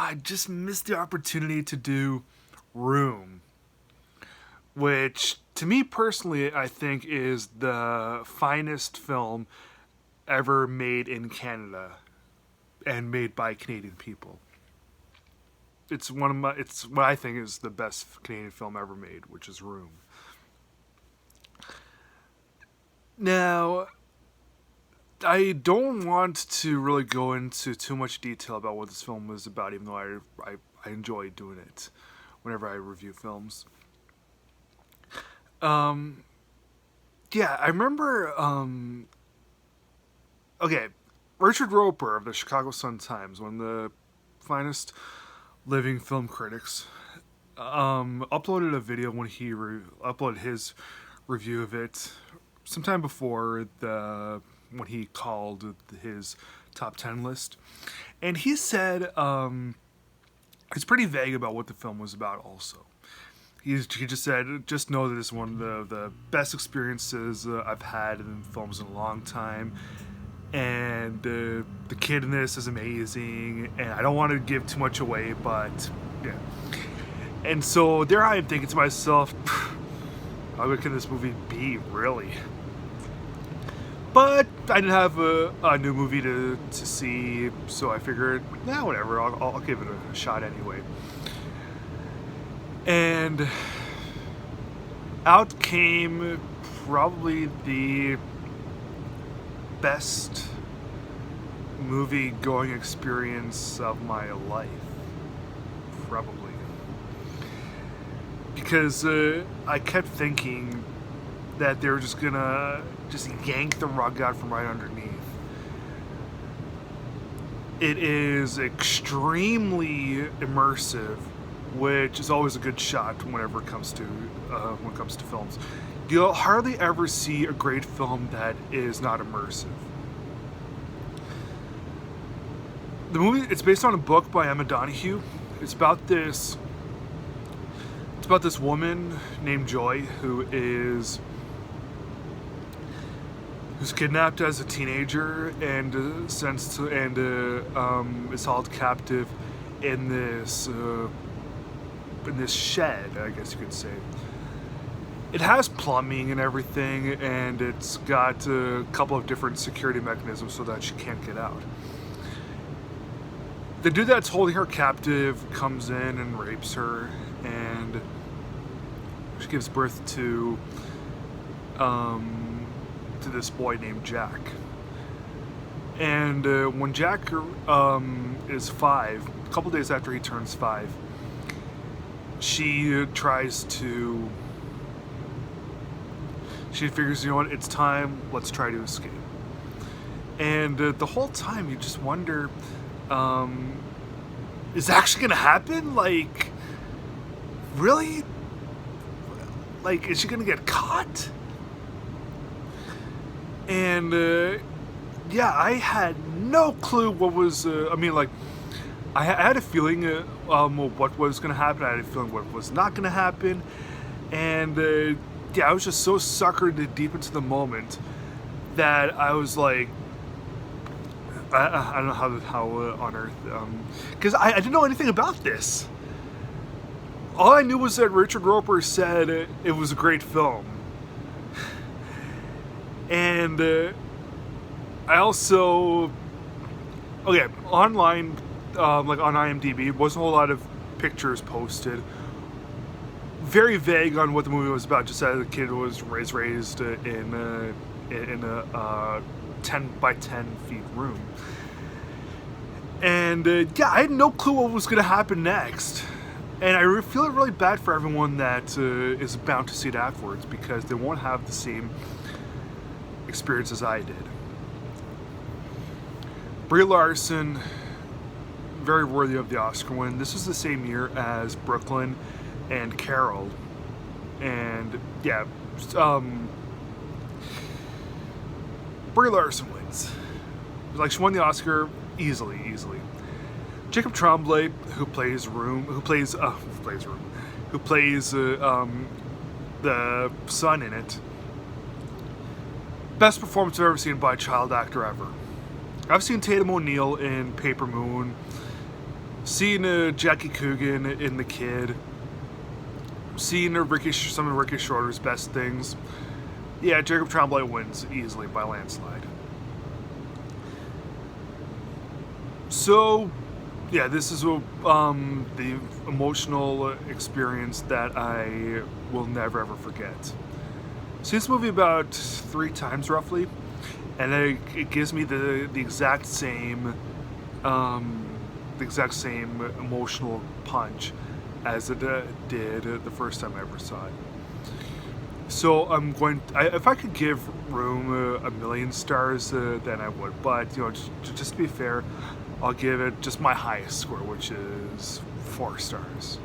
I just missed the opportunity to do Room, which to me personally, I think is the finest film ever made in Canada and made by Canadian people. It's what I think is the best Canadian film ever made, which is Room. Now, I don't want to really go into too much detail about what this film was about, even though I enjoy doing it whenever I review films. Um, yeah, I remember. Okay, Richard Roeper of the Chicago Sun-Times, one of the finest living film critics, uploaded a video when he uploaded his review of it sometime before the when he called his top 10 list, and he said it's pretty vague about what the film was about. Also, he just said, just know that it's one of the best experiences I've had in films in a long time, and the kid in this is amazing, and I don't want to give too much away, but yeah. And so there I am thinking to myself, how good can this movie be, really? But I didn't have a new movie to see, so I figured, nah, whatever, I'll give it a shot anyway. And out came probably the best movie going experience of my life. Probably. Because I kept thinking that they were just gonna just yank the rug out from right underneath. It is extremely immersive, which is always a good shot whenever it comes to films. You'll hardly ever see a great film that is not immersive. The movie, it's based on a book by Emma Donoghue. It's about this woman named Joy who's kidnapped as a teenager and is held captive in this shed, I guess you could say. It has plumbing and everything, and it's got a couple of different security mechanisms so that she can't get out. The dude that's holding her captive comes in and rapes her, and she gives birth to this boy named Jack. And when Jack is 5, a couple days after he turns 5, she figures, you know what, it's time, let's try to escape. And the whole time you just wonder, is it actually gonna happen? Like, really? Like, is she gonna get caught? And yeah, I had no clue what was. I had a feeling what was gonna happen. I had a feeling what was not gonna happen, and yeah, I was just so suckered deep into the moment that I was like, I don't know how on earth, because I didn't know anything about this. All I knew was that Richard Roeper said it was a great film. And I also, online, like on IMDb, wasn't a whole lot of pictures posted. Very vague on what the movie was about, just that the kid was raised in a 10 by 10 feet room. And yeah, I had no clue what was going to happen next. And I feel really bad for everyone that is bound to see it afterwards, because they won't have the same experience as I did. Brie Larson, very worthy of the Oscar win. This was the same year as Brooklyn and Carol. And yeah, Brie Larson wins. Like, she won the Oscar easily. Jacob Tremblay, who plays the son in it. Best performance I've ever seen by a child actor ever. I've seen Tatum O'Neal in Paper Moon, seeing Jackie Coogan in The Kid, seeing some of Ricky Schroeder's best things. Yeah, Jacob Tremblay wins easily by landslide. So, yeah, this is the emotional experience that I will never ever forget. See this movie about 3 times roughly, and it gives me the exact same emotional punch as it did the first time I ever saw it. So if I could give Room a million stars, then I would. But just to be fair, I'll give it just my highest score, which is 4 stars.